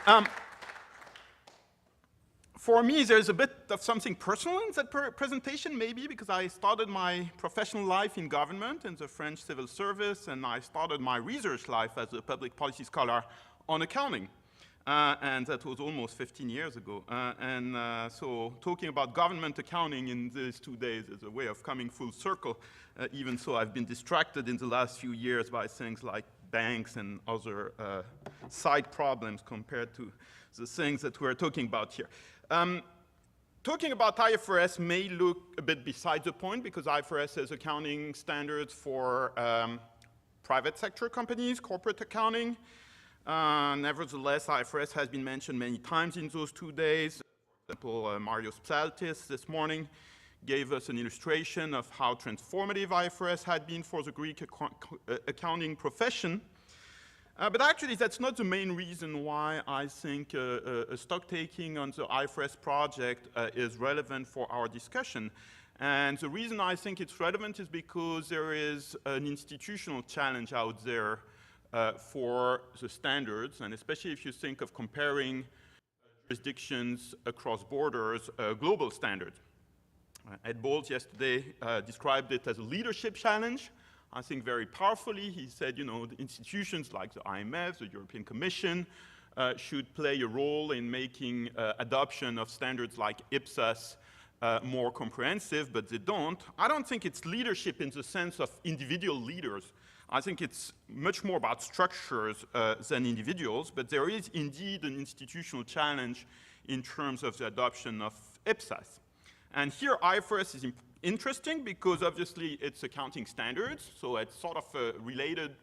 Um, For me, there's a bit of something personal in that presentation, maybe, because I started my professional life in government, in the French civil service, and I started my research life as a public policy scholar on accounting. And that was almost 15 years ago. So talking about government accounting in these 2 days is a way of coming full circle. Even so, I've been distracted in the last few years by things like banks and other side problems compared to the things that we're talking about here. Talking about IFRS may look a bit beside the point because IFRS is accounting standards for private sector companies, corporate accounting. Nevertheless, IFRS has been mentioned many times in those 2 days. For example, Mario Psaltis this morning gave us an illustration of how transformative IFRS had been for the Greek accounting profession. But actually, that's not the main reason why I think a stock taking on the IFRS project is relevant for our discussion. And the reason I think it's relevant is because there is an institutional challenge out there for the standards, and especially if you think of comparing jurisdictions across borders, global standards. Ed Bowles yesterday described it as a leadership challenge. I think very powerfully. He said, you know, the institutions like the IMF, the European Commission, should play a role in making adoption of standards like IPSAS more comprehensive, but they don't. I don't think it's leadership in the sense of individual leaders. I think it's much more about structures than individuals, but there is indeed an institutional challenge in terms of the adoption of IPSAS. And here IFRS is interesting because obviously it's accounting standards, so it's sort of a related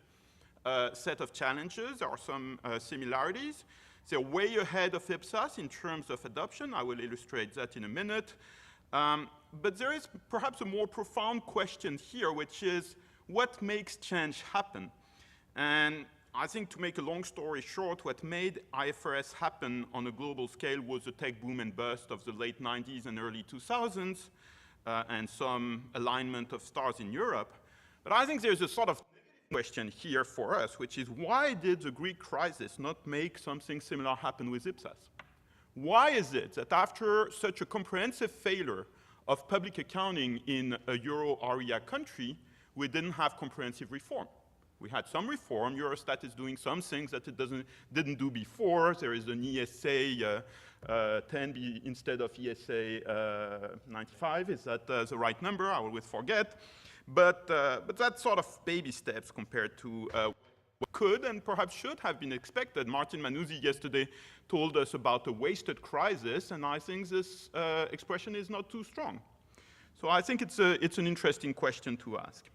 set of challenges. There are some similarities. They're way ahead of IPSAS in terms of adoption. I will illustrate that in a minute. But there is perhaps a more profound question here, which is what makes change happen? And I think, to make a long story short, what made IFRS happen on a global scale was the tech boom and bust of the late 90s and early 2000s, and some alignment of stars in Europe. But I think there's a sort of question here for us, which is why did the Greek crisis not make something similar happen with IPSAS? Why is it that after such a comprehensive failure of public accounting in a euro area country, we didn't have comprehensive reform? We had some reform. Eurostat is doing some things that it didn't do before. There is an ESA 10 instead of ESA 95. Is that the right number? I always forget. But that's sort of baby steps compared to what could and perhaps should have been expected. Martin Manuzzi yesterday told us about a wasted crisis, and I think this expression is not too strong. So I think it's an interesting question to ask.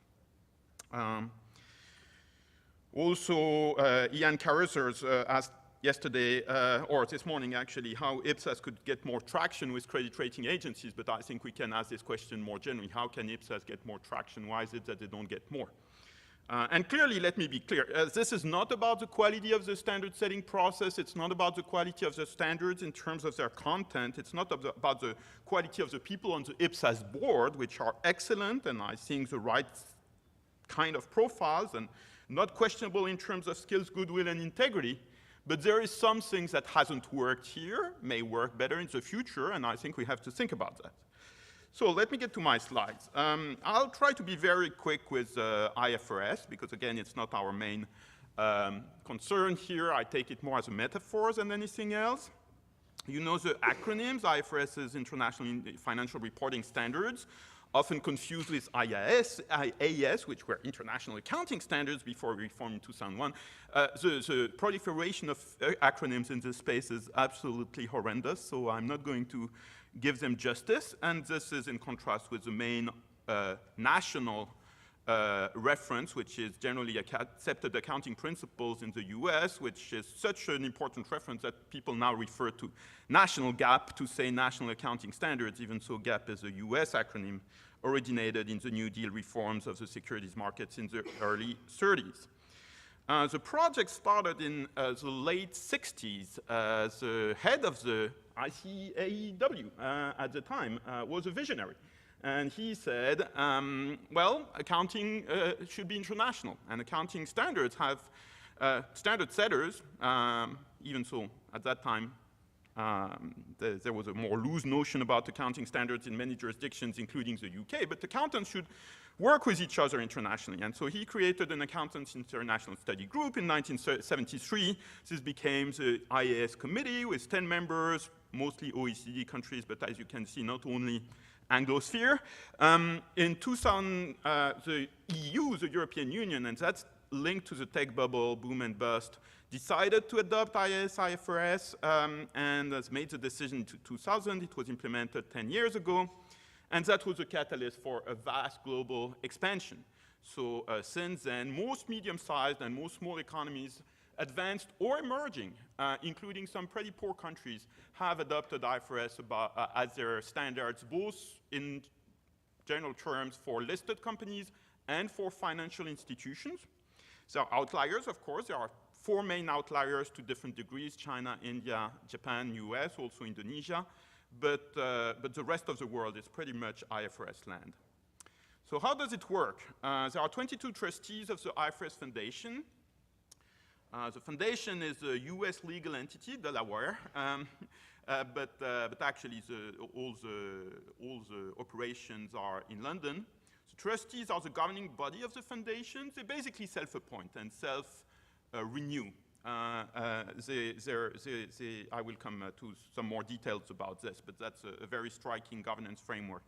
Also, Ian Carruthers asked yesterday, or this morning actually, how IPSAS could get more traction with credit rating agencies, but I think we can ask this question more generally. How can IPSAS get more traction? Why is it that they don't get more? And clearly, let me be clear, this is not about the quality of the standard setting process. It's not about the quality of the standards in terms of their content. It's not about the quality of the people on the IPSAS board, which are excellent, and I think the right kind of profiles, and not questionable in terms of skills, goodwill, and integrity, but there is some things that hasn't worked here, may work better in the future, and I think we have to think about that. So let me get to my slides. I'll try to be very quick with IFRS, because again, it's not our main concern here. I take it more as a metaphor than anything else. You know the acronyms. IFRS is International Financial Reporting Standards, often confused with IAS, which were international accounting standards before reform in 2001. The proliferation of acronyms in this space is absolutely horrendous, so I'm not going to give them justice. And this is in contrast with the main national reference, which is generally accepted accounting principles in the US, which is such an important reference that people now refer to national GAAP to say national accounting standards, even so GAAP is a US acronym originated in the New Deal reforms of the securities markets in the early 30s. The project started in the late 60s. The head of the ICAEW at the time was a visionary. And he said, well, accounting should be international, and accounting standards have standard setters, even so, at that time, there was a more loose notion about accounting standards in many jurisdictions, including the UK, but accountants should work with each other internationally. And so he created an Accountants International Study Group in 1973. This became the IAS committee with 10 members, mostly OECD countries, but as you can see, not only Anglosphere. In 2000, the EU, the European Union, and that's linked to the tech bubble, boom and bust, decided to adopt IFRS and has made the decision to 2000. It was implemented 10 years ago. And that was a catalyst for a vast global expansion. So since then, most medium-sized and most small economies, advanced or emerging, including some pretty poor countries, have adopted IFRS as their standards, both in general terms for listed companies and for financial institutions. There are outliers, of course. There are 4 main outliers to different degrees: China, India, Japan, US, also Indonesia. But the rest of the world is pretty much IFRS land. So how does it work? There are 22 trustees of the IFRS Foundation. The foundation is a US legal entity, Delaware, but actually all the operations are in London. The trustees are the governing body of the foundation. They basically self-appoint and self-renew. I will come to some more details about this, but that's a very striking governance framework.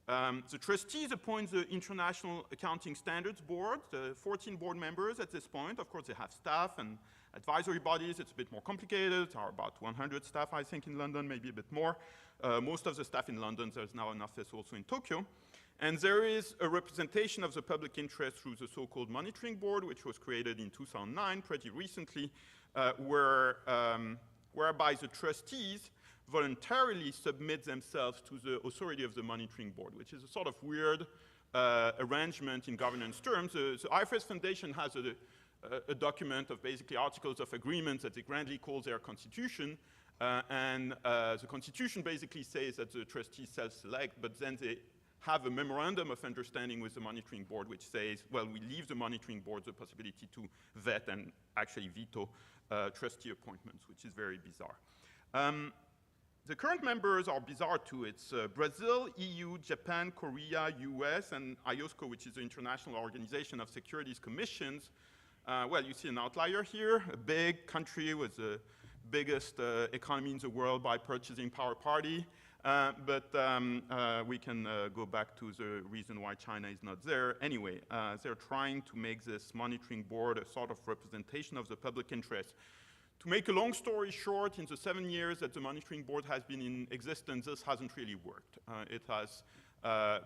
The trustees appoint the International Accounting Standards Board, 14 board members at this point. Of course, they have staff and advisory bodies. It's a bit more complicated. There are about 100 staff, I think, in London, maybe a bit more. Most of the staff in London, there's now an office also in Tokyo. And there is a representation of the public interest through the so-called monitoring board, which was created in 2009, pretty recently, whereby the trustees voluntarily submit themselves to the authority of the monitoring board, which is a sort of weird arrangement in governance terms. The IFRS Foundation has a document of basically articles of agreement that they grandly call their constitution, and the constitution basically says that the trustees self-select, but then they have a memorandum of understanding with the monitoring board which says, well, we leave the monitoring board the possibility to vet and actually veto trustee appointments, which is very bizarre. The current members are bizarre too. It's Brazil, EU, Japan, Korea, US, and IOSCO, which is the International Organization of Securities Commissions. Well, you see an outlier here, a big country with the biggest economy in the world by purchasing power party. But we can go back to the reason why China is not there. Anyway, they're trying to make this monitoring board a sort of representation of the public interest. To make a long story short, in the 7 years that the monitoring board has been in existence, this hasn't really worked. It has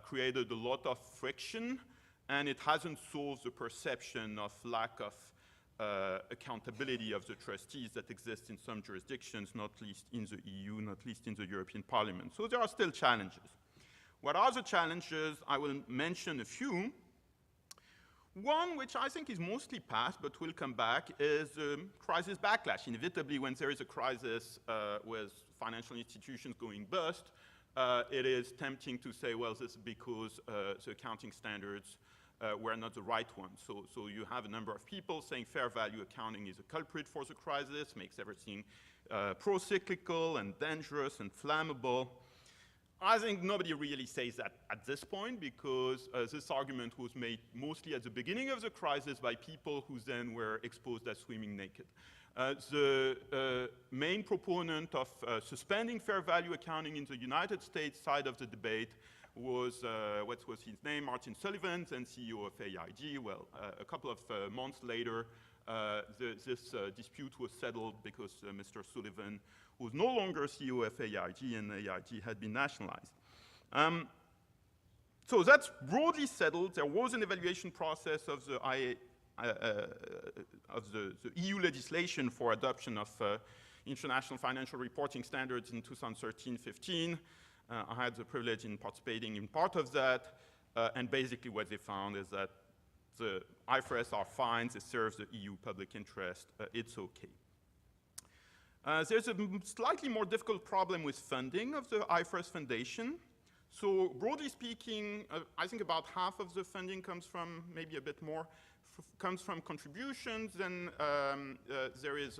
created a lot of friction, and it hasn't solved the perception of lack of accountability of the trustees that exists in some jurisdictions, not least in the EU, not least in the European Parliament. So there are still challenges. What are the challenges? I will mention a few. One, which I think is mostly past, but will come back, is crisis backlash. Inevitably, when there is a crisis with financial institutions going bust, it is tempting to say, well, this is because the accounting standards were not the right ones. So you have a number of people saying fair value accounting is a culprit for the crisis, makes everything pro-cyclical and dangerous and flammable. I think nobody really says that at this point, because this argument was made mostly at the beginning of the crisis by people who then were exposed as swimming naked. The main proponent of suspending fair value accounting in the United States side of the debate was, what was his name, Martin Sullivan, then CEO of AIG. Well, a couple of months later, this dispute was settled because Mr. Sullivan was no longer CEO of AIG, and AIG had been nationalized. So that's broadly settled. There was an evaluation process of the EU legislation for adoption of international financial reporting standards in 2013-15. I had the privilege in participating in part of that, and basically what they found is that the IFRS are fine, it serves the EU public interest, it's okay. There's a slightly more difficult problem with funding of the IFRS Foundation. So broadly speaking, I think about half of the funding comes from, maybe a bit more, comes from contributions, and there is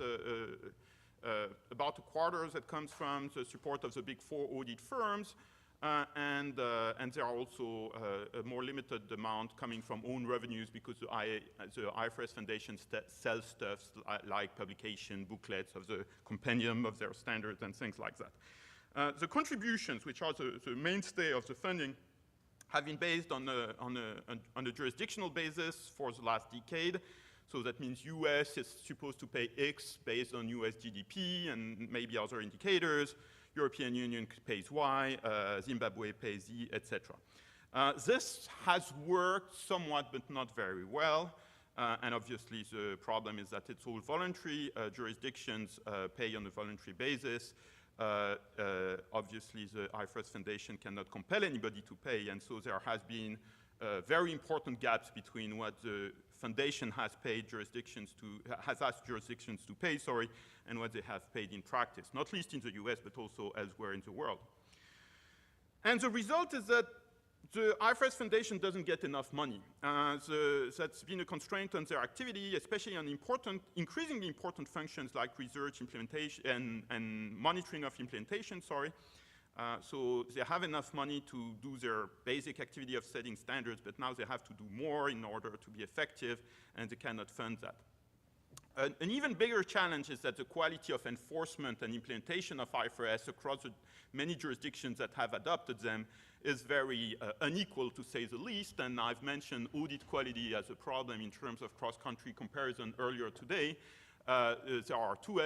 about a quarter that comes from the support of the big 4 audit firms, and there are also a more limited amount coming from own revenues because the IFRS Foundation sells stuff like publication, booklets of the compendium of their standards and things like that. The contributions, which are the mainstay of the funding, have been based on a jurisdictional basis for the last decade. So that means US is supposed to pay X based on US GDP and maybe other indicators. European Union pays Y, Zimbabwe pays Z, etc. This has worked somewhat, but not very well. And obviously, the problem is that it's all voluntary. Jurisdictions pay on a voluntary basis. Obviously, the IFRS Foundation cannot compel anybody to pay, and so there has been very important gaps between what the foundation has asked jurisdictions to pay, and what they have paid in practice, not least in the US, but also elsewhere in the world. And the result is that the IFRS Foundation doesn't get enough money. That's been a constraint on their activity, especially on increasingly important functions like research, implementation, and monitoring of implementation, so they have enough money to do their basic activity of setting standards, but now they have to do more in order to be effective, and they cannot fund that. An even bigger challenge is that the quality of enforcement and implementation of IFRS across the many jurisdictions that have adopted them is very unequal, to say the least, and I've mentioned audit quality as a problem in terms of cross-country comparison earlier today. There are two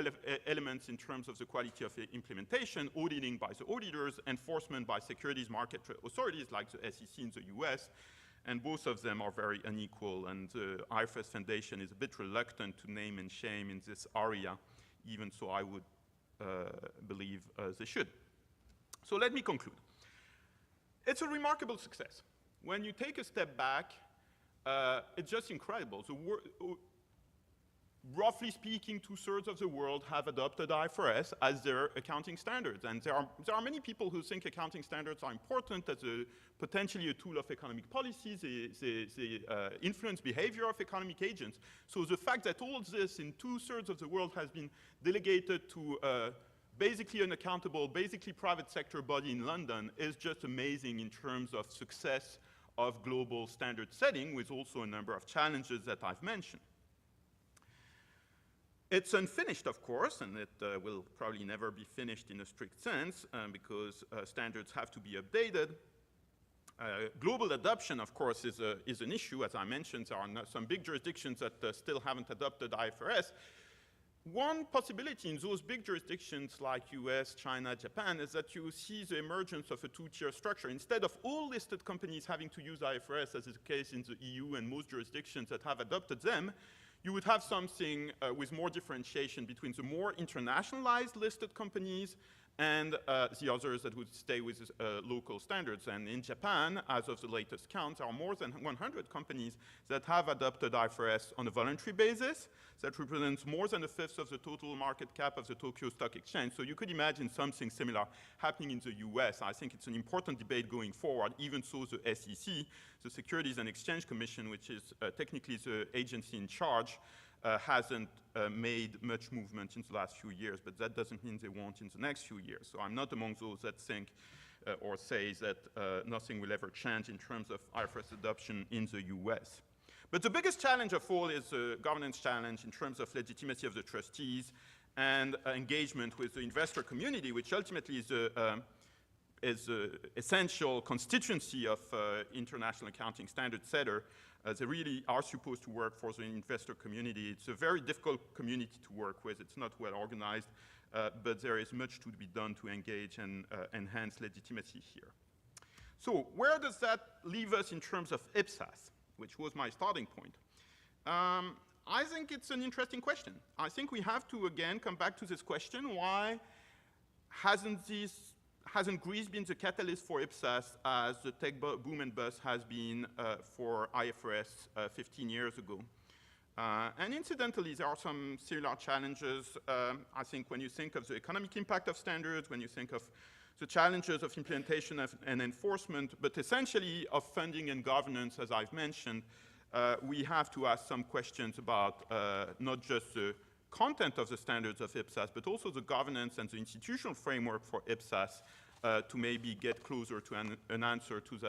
elements in terms of the quality of the implementation: auditing by the auditors, enforcement by securities market authorities like the SEC in the US, and both of them are very unequal, and the IFRS Foundation is a bit reluctant to name and shame in this area, even so I would believe they should. So let me conclude. It's a remarkable success. When you take a step back, it's just incredible. Roughly speaking, 2/3 of the world have adopted IFRS as their accounting standards. And there are many people who think accounting standards are important as potentially a tool of economic policy. They influence behavior of economic agents. So the fact that all this in 2/3 of the world has been delegated to basically an accountable, basically private sector body in London is just amazing in terms of success of global standard setting, with also a number of challenges that I've mentioned. It's unfinished, of course, and it will probably never be finished in a strict sense because standards have to be updated. Global adoption, of course, is an issue. As I mentioned, there are some big jurisdictions that still haven't adopted IFRS. One possibility in those big jurisdictions like US, China, Japan is that you see the emergence of a two-tier structure. Instead of all listed companies having to use IFRS, as is the case in the EU and most jurisdictions that have adopted them, you would have something with more differentiation between the more internationalized listed companies and the others that would stay with local standards. And in Japan, as of the latest count, there are more than 100 companies that have adopted IFRS on a voluntary basis. That represents more than 1/5 of the total market cap of the Tokyo Stock Exchange. So you could imagine something similar happening in the US. I think it's an important debate going forward. Even so, the SEC, the Securities and Exchange Commission, which is technically the agency in charge, hasn't made much movement in the last few years, but that doesn't mean they won't in the next few years. So I'm not among those that think or say that nothing will ever change in terms of IFRS adoption in the US. But the biggest challenge of all is a governance challenge in terms of legitimacy of the trustees and engagement with the investor community, which ultimately is the essential constituency of international accounting standard setter. They really are supposed to work for the investor community. It's a very difficult community to work with. It's not well organized, but there is much to be done to engage and enhance legitimacy here. So where does that leave us in terms of IPSAS, which was my starting point? I think it's an interesting question. I think we have to, again, come back to this question: why hasn't Greece been the catalyst for IPSAS as the tech boom and bust has been for IFRS 15 years ago? And incidentally, there are some similar challenges. I think when you think of the economic impact of standards, when you think of the challenges of implementation and enforcement, but essentially of funding and governance, as I've mentioned, we have to ask some questions about not just the content of the standards of IPSAS, but also the governance and the institutional framework for IPSAS to maybe get closer to an answer to that